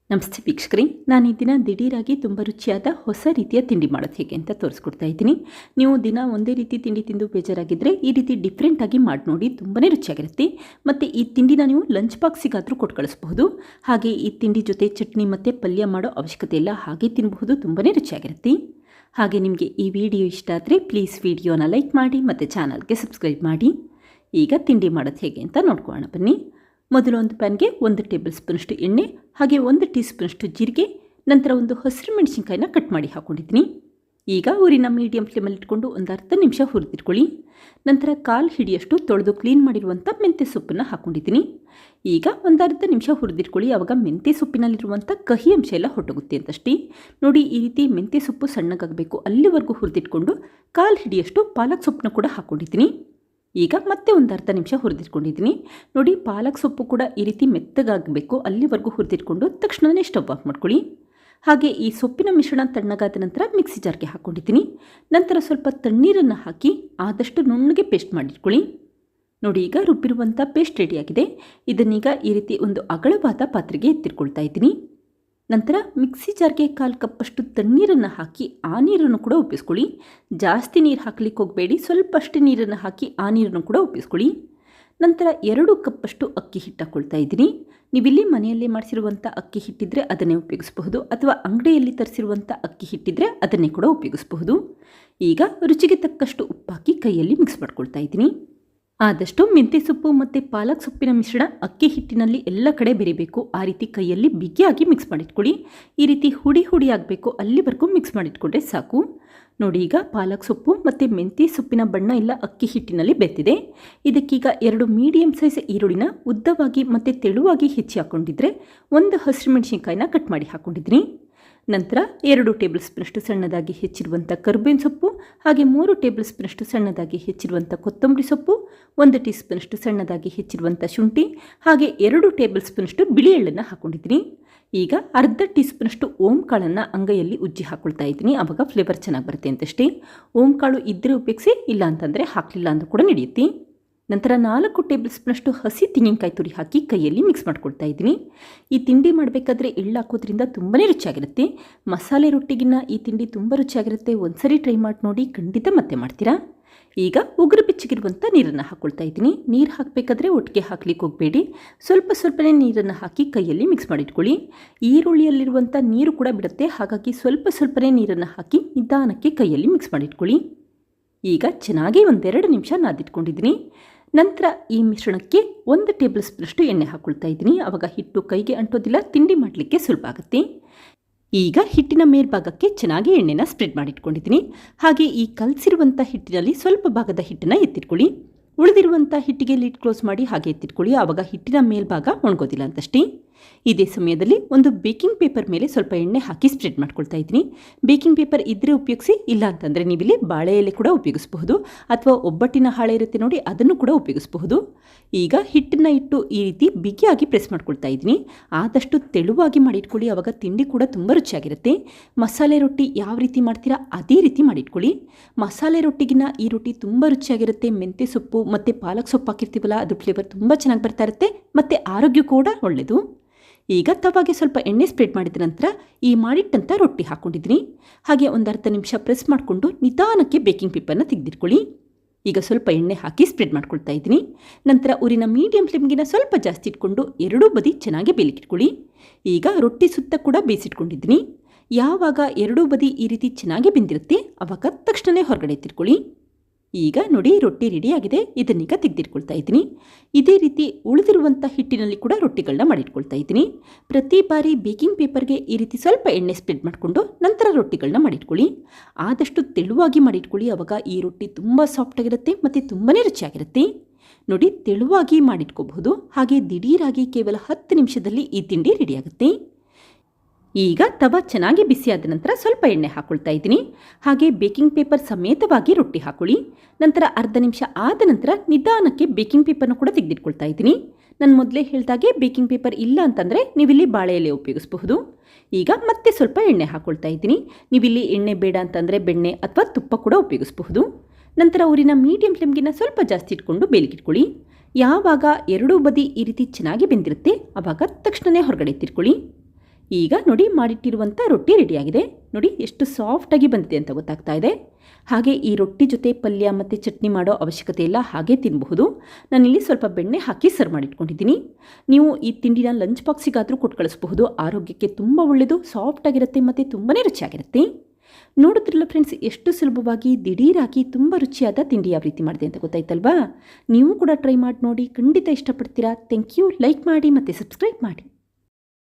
ನಮಸ್ತೆ ವೀಕ್ಷಕರೇ, ನಾನು ಈ ದಿನ ದಿಢೀರಾಗಿ ತುಂಬ ರುಚಿಯಾದ ಹೊಸ ರೀತಿಯ ತಿಂಡಿ ಮಾಡೋದು ಹೇಗೆ ಅಂತ ತೋರಿಸ್ಕೊಡ್ತಾ ಇದ್ದೀನಿ. ನೀವು ದಿನ ಒಂದೇ ರೀತಿ ತಿಂಡಿ ತಿಂದು ಬೇಜಾರಾಗಿದ್ದರೆ ಈ ರೀತಿ ಡಿಫ್ರೆಂಟಾಗಿ ಮಾಡಿ ನೋಡಿ, ತುಂಬಾ ರುಚಿಯಾಗಿರುತ್ತೆ. ಮತ್ತು ಈ ತಿಂಡಿನ ನೀವು ಲಂಚ್ ಬಾಕ್ಸಿಗಾದರೂ ಕೊಟ್ಟು ಕಳಿಸ್ಬಹುದು. ಹಾಗೆ ಈ ತಿಂಡಿ ಜೊತೆ ಚಟ್ನಿ ಮತ್ತು ಪಲ್ಯ ಮಾಡೋ ಅವಶ್ಯಕತೆ ಇಲ್ಲ, ಹಾಗೆ ತಿನ್ನಬಹುದು, ತುಂಬಾ ರುಚಿಯಾಗಿರುತ್ತೆ. ಹಾಗೆ ನಿಮಗೆ ಈ ವಿಡಿಯೋ ಇಷ್ಟ ಆದರೆ ಪ್ಲೀಸ್ ವಿಡಿಯೋನ ಲೈಕ್ ಮಾಡಿ ಮತ್ತು ಚಾನಲ್ಗೆ ಸಬ್ಸ್ಕ್ರೈಬ್ ಮಾಡಿ. ಈಗ ತಿಂಡಿ ಮಾಡೋದು ಹೇಗೆ ಅಂತ ನೋಡ್ಕೊಳ್ಳೋಣ ಬನ್ನಿ. ಮೊದಲು ಒಂದು ಪ್ಯಾನ್ಗೆ 1 ಟೇಬಲ್ ಸ್ಪೂನಷ್ಟು ಎಣ್ಣೆ, ಹಾಗೆ 1 ಟೀ ಸ್ಪೂನಷ್ಟು ಜೀರಿಗೆ, ನಂತರ ಒಂದು ಹಸಿರು ಮೆಣಸಿನ್ಕಾಯಿನ ಕಟ್ ಮಾಡಿ ಹಾಕ್ಕೊಂಡಿದ್ದೀನಿ. ಈಗ ಊರಿನ ಮೀಡಿಯಂ ಫ್ಲೇಮಲ್ಲಿ ಇಟ್ಕೊಂಡು ಒಂದು ಅರ್ಧ ನಿಮಿಷ ಹುರಿದಿಟ್ಕೊಳ್ಳಿ. ನಂತರ 1/4 ಹಿಡಿಯಷ್ಟು ತೊಳೆದು ಕ್ಲೀನ್ ಮಾಡಿರುವಂಥ ಮೆಂತ್ಯ ಸೊಪ್ಪನ್ನು ಹಾಕ್ಕೊಂಡಿದ್ದೀನಿ. ಈಗ ಒಂದು ಅರ್ಧ ನಿಮಿಷ ಹುರಿದಿಟ್ಕೊಳ್ಳಿ, ಆವಾಗ ಮೆಂತ್ಯ ಸೊಪ್ಪಿನಲ್ಲಿರುವಂಥ ಕಹಿ ಅಂಶ ಎಲ್ಲ ಹೊಟ್ಟೋಗುತ್ತೆ ಅಂತಷ್ಟೇ. ನೋಡಿ, ಈ ರೀತಿ ಮೆಂತ್ಯ ಸೊಪ್ಪು ಸಣ್ಣಗಾಗಬೇಕು, ಅಲ್ಲಿವರೆಗೂ ಹುರಿದಿಟ್ಕೊಂಡು 1/4 ಹಿಡಿಯಷ್ಟು ಪಾಲಕ್ ಸೊಪ್ಪನ್ನ ಕೂಡ ಹಾಕ್ಕೊಂಡಿದ್ದೀನಿ. ಈಗ ಮತ್ತೆ ಒಂದು ಅರ್ಧ ನಿಮಿಷ ಹುರಿದಿಟ್ಕೊಂಡಿದ್ದೀನಿ. ನೋಡಿ, ಪಾಲಕ್ ಸೊಪ್ಪು ಕೂಡ ಈ ರೀತಿ ಮೆತ್ತಗಾಗಬೇಕು, ಅಲ್ಲಿವರೆಗೂ ಹುರಿದಿಟ್ಕೊಂಡು ತಕ್ಷಣವೇ ಸ್ಟವ್ ಆಫ್ ಮಾಡ್ಕೊಳ್ಳಿ. ಹಾಗೆ ಈ ಸೊಪ್ಪಿನ ಮಿಶ್ರಣ ತಣ್ಣಗಾದ ನಂತರ ಮಿಕ್ಸಿ ಜಾರ್ಗೆ ಹಾಕ್ಕೊಂಡಿದ್ದೀನಿ. ನಂತರ ಸ್ವಲ್ಪ ತಣ್ಣೀರನ್ನು ಹಾಕಿ ಆದಷ್ಟು ನುಣ್ಣಗೆ ಪೇಸ್ಟ್ ಮಾಡಿಟ್ಕೊಳ್ಳಿ. ನೋಡಿ, ಈಗ ರುಬ್ಬಿರುವಂಥ ಪೇಸ್ಟ್ ರೆಡಿಯಾಗಿದೆ. ಇದನ್ನೀಗ ಈ ರೀತಿ ಒಂದು ಅಗಲವಾದ ಪಾತ್ರೆಗೆ ಎತ್ತಿಟ್ಕೊಳ್ತಾ ಇದ್ದೀನಿ. ನಂತರ ಮಿಕ್ಸಿ ಜಾರ್ಗೆ 1/4 ಕಪ್ಪಷ್ಟು ತಣ್ಣೀರನ್ನು ಹಾಕಿ ಆ ನೀರನ್ನು ಕೂಡ ಉಪ್ಪಿಸ್ಕೊಳ್ಳಿ. ಜಾಸ್ತಿ ನೀರು ಹಾಕ್ಲಿಕ್ಕೆ ಹೋಗಬೇಡಿ, ಸ್ವಲ್ಪ ಅಷ್ಟೇ ನೀರನ್ನು ಹಾಕಿ ಆ ನೀರನ್ನು ಕೂಡ ಉಪ್ಪಿಸ್ಕೊಳ್ಳಿ. ನಂತರ 2 ಕಪ್ಪಷ್ಟು ಅಕ್ಕಿ ಹಿಟ್ಟು ಹಾಕ್ಕೊಳ್ತಾ ಇದ್ದೀನಿ. ನೀವಿಲ್ಲಿ ಮನೆಯಲ್ಲೇ ಮಾಡಿಸಿರುವಂಥ ಅಕ್ಕಿ ಹಿಟ್ಟಿದ್ರೆ ಅದನ್ನೇ ಉಪಯೋಗಿಸಬಹುದು, ಅಥವಾ ಅಂಗಡಿಯಲ್ಲಿ ತರಿಸಿರುವಂಥ ಅಕ್ಕಿ ಹಿಟ್ಟಿದ್ರೆ ಅದನ್ನೇ ಕೂಡ ಉಪಯೋಗಿಸಬಹುದು. ಈಗ ರುಚಿಗೆ ತಕ್ಕಷ್ಟು ಉಪ್ಪು ಹಾಕಿ ಕೈಯಲ್ಲಿ ಮಿಕ್ಸ್ ಮಾಡ್ಕೊಳ್ತಾ ಇದ್ದೀನಿ. ಆದಷ್ಟು ಮೆಂತ್ಯ ಸೊಪ್ಪು ಮತ್ತು ಪಾಲಕ್ ಸೊಪ್ಪಿನ ಮಿಶ್ರಣ ಅಕ್ಕಿ ಹಿಟ್ಟಿನಲ್ಲಿ ಎಲ್ಲ ಕಡೆ ಬೆರಿಬೇಕು, ಆ ರೀತಿ ಕೈಯಲ್ಲಿ ಬಿಗಿಯಾಗಿ ಮಿಕ್ಸ್ ಮಾಡಿಟ್ಕೊಳ್ಳಿ. ಈ ರೀತಿ ಹುಡಿ ಆಗಬೇಕು, ಅಲ್ಲಿವರೆಗೂ ಮಿಕ್ಸ್ ಮಾಡಿಟ್ಕೊಂಡ್ರೆ ಸಾಕು. ನೋಡಿ, ಈಗ ಪಾಲಕ್ ಸೊಪ್ಪು ಮತ್ತು ಮೆಂತ್ಯ ಸೊಪ್ಪಿನ ಬಣ್ಣ ಎಲ್ಲ ಅಕ್ಕಿ ಹಿಟ್ಟಿನಲ್ಲಿ ಬೆತ್ತಿದೆ. ಇದಕ್ಕೀಗ 2 ಮೀಡಿಯಂ ಸೈಜ್ ಈರುಳ್ಳಿನ ಉದ್ದವಾಗಿ ಮತ್ತು ತೆಳುವಾಗಿ ಹೆಚ್ಚಿ ಹಾಕ್ಕೊಂಡಿದ್ರೆ 1 ಹಸಿರು ಮೆಣಸಿನ್ಕಾಯಿನ ಕಟ್ ಮಾಡಿ ಹಾಕ್ಕೊಂಡಿದ್ದೀನಿ. ನಂತರ 2 ಟೇಬಲ್ ಸ್ಪೂನಷ್ಟು ಸಣ್ಣದಾಗಿ ಹೆಚ್ಚಿರುವಂಥ ಕರಿಬೇವಿನ ಸೊಪ್ಪು, ಹಾಗೆ 3 ಟೇಬಲ್ ಸ್ಪೂನಷ್ಟು ಸಣ್ಣದಾಗಿ ಹೆಚ್ಚಿರುವಂಥ ಕೊತ್ತಂಬರಿ ಸೊಪ್ಪು, 1 ಟೀ ಸ್ಪೂನಷ್ಟು ಸಣ್ಣದಾಗಿ ಹೆಚ್ಚಿರುವಂಥ ಶುಂಠಿ, ಹಾಗೆ 2 ಟೇಬಲ್ ಸ್ಪೂನಷ್ಟು ಬಿಳಿ ಎಳ್ಳನ್ನು ಹಾಕ್ಕೊಂಡಿದ್ದೀನಿ. ಈಗ ಅರ್ಧ ಟೀ ಸ್ಪೂನಷ್ಟು ಓಂ ಕಾಳನ್ನು ಅಂಗೈಯಲ್ಲಿ ಉಜ್ಜಿ ಹಾಕ್ಕೊಳ್ತಾ ಇದ್ದೀನಿ, ಆವಾಗ ಫ್ಲೇವರ್ ಚೆನ್ನಾಗಿ ಬರುತ್ತೆ ಅಂತಷ್ಟೇ. ಓಂ ಕಾಳು ಇದ್ದರೆ ಉಪಯೋಗಿಸಿ, ಇಲ್ಲ ಅಂತಂದರೆ ಹಾಕಲಿಲ್ಲ ಅಂತ ಕೂಡ ನಡೆಯುತ್ತೆ. ನಂತರ 4 ಟೇಬಲ್ ಸ್ಪೂನಷ್ಟು ಹಸಿ ತೆಂಗಿನಕಾಯಿ ತುರಿ ಹಾಕಿ ಕೈಯಲ್ಲಿ ಮಿಕ್ಸ್ ಮಾಡ್ಕೊಳ್ತಾ ಇದ್ದೀನಿ. ಈ ತಿಂಡಿ ಮಾಡಬೇಕಾದ್ರೆ ಎಳ್ಳು ಹಾಕೋದ್ರಿಂದ ತುಂಬಾ ರುಚಿಯಾಗಿರುತ್ತೆ. ಮಸಾಲೆ ರೊಟ್ಟಿಗಿನ್ನ ಈ ತಿಂಡಿ ತುಂಬ ರುಚಿಯಾಗಿರುತ್ತೆ. ಒಂದ್ಸರಿ ಟ್ರೈ ಮಾಡಿ ನೋಡಿ, ಖಂಡಿತ ಮತ್ತೆ ಮಾಡ್ತೀರಾ. ಈಗ ಉಗುರು ಬೆಚ್ಚಗಿರುವಂಥ ನೀರನ್ನು ಹಾಕ್ಕೊಳ್ತಾ ಇದ್ದೀನಿ. ನೀರು ಹಾಕಬೇಕಾದ್ರೆ ಒಟ್ಟಿಗೆ ಹಾಕ್ಲಿಕ್ಕೆ ಹೋಗಬೇಡಿ, ಸ್ವಲ್ಪನೇ ನೀರನ್ನು ಹಾಕಿ ಕೈಯಲ್ಲಿ ಮಿಕ್ಸ್ ಮಾಡಿಟ್ಕೊಳ್ಳಿ. ಈರುಳ್ಳಿಯಲ್ಲಿರುವಂಥ ನೀರು ಕೂಡ ಬಿಡುತ್ತೆ, ಹಾಗಾಗಿ ಸ್ವಲ್ಪನೇ ನೀರನ್ನು ಹಾಕಿ ನಿಧಾನಕ್ಕೆ ಕೈಯಲ್ಲಿ ಮಿಕ್ಸ್ ಮಾಡಿಟ್ಕೊಳ್ಳಿ. ಈಗ ಚೆನ್ನಾಗಿ 1-2 ನಿಮಿಷ ನಾದಿಟ್ಕೊಂಡಿದ್ದೀನಿ. ನಂತರ ಈ ಮಿಶ್ರಣಕ್ಕೆ 1 ಟೇಬಲ್ ಸ್ಪೂನಷ್ಟು ಎಣ್ಣೆ ಹಾಕ್ಕೊಳ್ತಾ ಇದ್ದೀನಿ, ಆವಾಗ ಹಿಟ್ಟು ಕೈಗೆ ಅಂಟೋದಿಲ್ಲ, ತಿಂಡಿ ಮಾಡಲಿಕ್ಕೆ ಸುಲಭ ಆಗುತ್ತೆ. ಈಗ ಹಿಟ್ಟಿನ ಮೇಲ್ಭಾಗಕ್ಕೆ ಚೆನ್ನಾಗಿ ಎಣ್ಣೆನ ಸ್ಪ್ರೆಡ್ ಮಾಡಿಟ್ಕೊಂಡಿದ್ದೀನಿ. ಹಾಗೆ ಈ ಕಲಸಿರುವಂಥ ಹಿಟ್ಟಿನಲ್ಲಿ ಸ್ವಲ್ಪ ಭಾಗದ ಹಿಟ್ಟನ್ನು ಎತ್ತಿಟ್ಕೊಳ್ಳಿ. ಉಳಿದಿರುವಂಥ ಹಿಟ್ಟಿಗೆ ಲಿಡ್ ಕ್ಲೋಸ್ ಮಾಡಿ ಹಾಗೆ ಎತ್ತಿಟ್ಕೊಳ್ಳಿ, ಆವಾಗ ಹಿಟ್ಟಿನ ಮೇಲ್ಭಾಗ ಒಣಗೋದಿಲ್ಲ ಅಂತಷ್ಟೇ. ಇದೇ ಸಮಯದಲ್ಲಿ ಒಂದು ಬೇಕಿಂಗ್ ಪೇಪರ್ ಮೇಲೆ ಸ್ವಲ್ಪ ಎಣ್ಣೆ ಹಾಕಿ ಸ್ಪ್ರೆಡ್ ಮಾಡ್ಕೊಳ್ತಾ ಇದ್ದೀನಿ. ಬೇಕಿಂಗ್ ಪೇಪರ್ ಇದ್ದರೆ ಉಪಯೋಗಿಸಿ, ಇಲ್ಲ ಅಂತಂದರೆ ನೀವಿಲ್ಲಿ ಬಾಳೆ ಎಲೆ ಕೂಡ ಉಪಯೋಗಿಸಬಹುದು, ಅಥವಾ ಒಬ್ಬಟ್ಟಿನ ಹಾಳೆ ಇರುತ್ತೆ ನೋಡಿ, ಅದನ್ನು ಕೂಡ ಉಪಯೋಗಿಸಬಹುದು. ಈಗ ಹಿಟ್ಟನ್ನು ಇಟ್ಟು ಈ ರೀತಿ ಬಿಗಿಯಾಗಿ ಪ್ರೆಸ್ ಮಾಡ್ಕೊಳ್ತಾ ಇದ್ದೀನಿ. ಆದಷ್ಟು ತೆಳುವಾಗಿ ಮಾಡಿಟ್ಕೊಳ್ಳಿ, ಆವಾಗ ತಿಂಡಿ ಕೂಡ ತುಂಬ ರುಚಿಯಾಗಿರುತ್ತೆ. ಮಸಾಲೆ ರೊಟ್ಟಿ ಯಾವ ರೀತಿ ಮಾಡ್ತೀರಾ ಅದೇ ರೀತಿ ಮಾಡಿಟ್ಕೊಳ್ಳಿ. ಮಸಾಲೆ ರೊಟ್ಟಿಗಿನ್ನ ಈ ರೊಟ್ಟಿ ತುಂಬ ರುಚಿಯಾಗಿರುತ್ತೆ. ಮೆಂತ್ಯ ಸೊಪ್ಪು ಮತ್ತು ಪಾಲಕ್ ಸೊಪ್ಪು ಹಾಕಿರ್ತೀವಲ್ಲ, ಅದು ಫ್ಲೇವರ್ ತುಂಬ ಚೆನ್ನಾಗಿ ಬರ್ತಾ ಇರುತ್ತೆ, ಮತ್ತು ಆರೋಗ್ಯ ಕೂಡ ಒಳ್ಳೆಯದು. ಈಗ ತವಾಗೆ ಸ್ವಲ್ಪ ಎಣ್ಣೆ ಸ್ಪ್ರೆಡ್ ಮಾಡಿದ ನಂತರ ಈ ಮಾಡಿಟ್ಟಂಥ ರೊಟ್ಟಿ ಹಾಕ್ಕೊಂಡಿದ್ದೀನಿ. ಹಾಗೆ ಒಂದು ಅರ್ಧ ನಿಮಿಷ ಪ್ರೆಸ್ ಮಾಡಿಕೊಂಡು ನಿಧಾನಕ್ಕೆ ಬೇಕಿಂಗ್ ಪೇಪರ್ನ ತೆಗೆದಿಟ್ಕೊಳ್ಳಿ. ಈಗ ಸ್ವಲ್ಪ ಎಣ್ಣೆ ಹಾಕಿ ಸ್ಪ್ರೆಡ್ ಮಾಡ್ಕೊಳ್ತಾ ಇದ್ದೀನಿ. ನಂತರ ಊರಿನ ಮೀಡಿಯಂ ಫ್ಲೇಮ್ಗಿನ ಸ್ವಲ್ಪ ಜಾಸ್ತಿ ಇಟ್ಕೊಂಡು 2 ಬದಿ ಚೆನ್ನಾಗಿ ಬೇಯಿಸಿಟ್ಕೊಳ್ಳಿ. ಈಗ ರೊಟ್ಟಿ ಸುತ್ತ ಕೂಡ ಬೇಯಿಸಿಟ್ಕೊಂಡಿದ್ದೀನಿ. ಯಾವಾಗ 2 ಬದಿ ಈ ರೀತಿ ಚೆನ್ನಾಗಿ ಬೆಂದಿರುತ್ತೆ, ಆವಾಗ ತಕ್ಷಣ ಹೊರಗಡೆ ಎತ್ತಿಟ್ಕೊಳ್ಳಿ. ಈಗ ನೋಡಿ, ರೊಟ್ಟಿ ರೆಡಿಯಾಗಿದೆ. ಇದನ್ನೀಗ ತೆಗೆದಿಟ್ಕೊಳ್ತಾ ಇದ್ದೀನಿ. ಇದೇ ರೀತಿ ಉಳಿದಿರುವಂಥ ಹಿಟ್ಟಿನಲ್ಲಿ ಕೂಡ ರೊಟ್ಟಿಗಳನ್ನ ಮಾಡಿಟ್ಕೊಳ್ತಾ ಇದ್ದೀನಿ. ಪ್ರತಿ ಬಾರಿ ಬೇಕಿಂಗ್ ಪೇಪರ್ಗೆ ಈ ರೀತಿ ಸ್ವಲ್ಪ ಎಣ್ಣೆ ಸ್ಪ್ರೆಡ್ ಮಾಡಿಕೊಂಡು ನಂತರ ರೊಟ್ಟಿಗಳನ್ನ ಮಾಡಿಟ್ಕೊಳ್ಳಿ. ಆದಷ್ಟು ತೆಳುವಾಗಿ ಮಾಡಿಟ್ಕೊಳ್ಳಿ, ಆವಾಗ ಈ ರೊಟ್ಟಿ ತುಂಬ ಸಾಫ್ಟಾಗಿರುತ್ತೆ ಮತ್ತು ತುಂಬಾ ರುಚಿಯಾಗಿರುತ್ತೆ. ನೋಡಿ, ತೆಳುವಾಗಿ ಮಾಡಿಟ್ಕೋಬಹುದು. ಹಾಗೆ ದಿಢೀರಾಗಿ ಕೇವಲ 10 ನಿಮಿಷದಲ್ಲಿ ಈ ತಿಂಡಿ ರೆಡಿಯಾಗುತ್ತೆ. ಈಗ ತವ ಚೆನ್ನಾಗಿ ಬಿಸಿಯಾದ ನಂತರ ಸ್ವಲ್ಪ ಎಣ್ಣೆ ಹಾಕ್ಕೊಳ್ತಾ ಇದ್ದೀನಿ. ಹಾಗೆ ಬೇಕಿಂಗ್ ಪೇಪರ್ ಸಮೇತವಾಗಿ ರೊಟ್ಟಿ ಹಾಕೊಳ್ಳಿ. ನಂತರ ಅರ್ಧ ನಿಮಿಷ ಆದ ನಂತರ ನಿಧಾನಕ್ಕೆ ಬೇಕಿಂಗ್ ಪೇಪರ್ನ ಕೂಡ ತೆಗೆದಿಟ್ಕೊಳ್ತಾ ಇದ್ದೀನಿ. ನಾನು ಮೊದಲೇ ಹೇಳಿದಾಗೆ ಬೇಕಿಂಗ್ ಪೇಪರ್ ಇಲ್ಲ ಅಂತಂದರೆ ನೀವಿಲ್ಲಿ ಬಾಳೆ ಎಲೆ ಉಪಯೋಗಿಸಬಹುದು. ಈಗ ಮತ್ತೆ ಸ್ವಲ್ಪ ಎಣ್ಣೆ ಹಾಕ್ಕೊಳ್ತಾ ಇದ್ದೀನಿ. ನೀವಿಲ್ಲಿ ಎಣ್ಣೆ ಬೇಡ ಅಂತಂದರೆ ಬೆಣ್ಣೆ ಅಥವಾ ತುಪ್ಪ ಕೂಡ ಉಪಯೋಗಿಸಬಹುದು. ನಂತರ ಊರಿನ ಮೀಡಿಯಂ ಫ್ಲೇಮ್ಗಿನ್ನ ಸ್ವಲ್ಪ ಜಾಸ್ತಿ ಇಟ್ಕೊಂಡು ಬೇಲಿಗಿಟ್ಕೊಳ್ಳಿ. ಯಾವಾಗ 2 ಬದಿ ಈ ರೀತಿ ಚೆನ್ನಾಗಿ ಬೆಂದಿರುತ್ತೆ, ಆವಾಗ ತಕ್ಷಣವೇ ಹೊರಗಡೆ ಎತ್ತಿಟ್ಕೊಳ್ಳಿ. ಈಗ ನೋಡಿ ಮಾಡಿಟ್ಟಿರುವಂಥ ರೊಟ್ಟಿ ರೆಡಿಯಾಗಿದೆ. ನೋಡಿ ಎಷ್ಟು ಸಾಫ್ಟಾಗಿ ಬಂದಿದೆ ಅಂತ ಗೊತ್ತಾಗ್ತಾ ಇದೆ. ಹಾಗೆ ಈ ರೊಟ್ಟಿ ಜೊತೆ ಪಲ್ಯ ಮತ್ತು ಚಟ್ನಿ ಮಾಡೋ ಅವಶ್ಯಕತೆ ಇಲ್ಲ, ಹಾಗೆ ತಿನ್ನಬಹುದು. ನಾನಿಲ್ಲಿ ಸ್ವಲ್ಪ ಬೆಣ್ಣೆ ಹಾಕಿ ಸರ್ವ್ ಮಾಡಿಟ್ಕೊಂಡಿದ್ದೀನಿ. ನೀವು ಈ ತಿಂಡಿನ ಲಂಚ್ ಬಾಕ್ಸಿಗಾದರೂ ಕೊಟ್ಟು ಕಳಿಸಬಹುದು. ಆರೋಗ್ಯಕ್ಕೆ ತುಂಬ ಒಳ್ಳೆಯದು, ಸಾಫ್ಟಾಗಿರುತ್ತೆ ಮತ್ತು ತುಂಬಾ ರುಚಿಯಾಗಿರುತ್ತೆ. ನೋಡುತ್ತಿರಲ್ಲ ಫ್ರೆಂಡ್ಸ್, ಎಷ್ಟು ಸುಲಭವಾಗಿ ದಿಢೀರಾಗಿ ತುಂಬ ರುಚಿಯಾದ ತಿಂಡಿ ಯಾವ ರೀತಿ ಮಾಡಿದೆ ಅಂತ ಗೊತ್ತಾಯ್ತಲ್ವಾ? ನೀವು ಕೂಡ ಟ್ರೈ ಮಾಡಿ ನೋಡಿ, ಖಂಡಿತ ಇಷ್ಟಪಡ್ತೀರಾ. Thank you. ಲೈಕ್ ಮಾಡಿ ಮತ್ತು ಸಬ್ಸ್ಕ್ರೈಬ್ ಮಾಡಿ.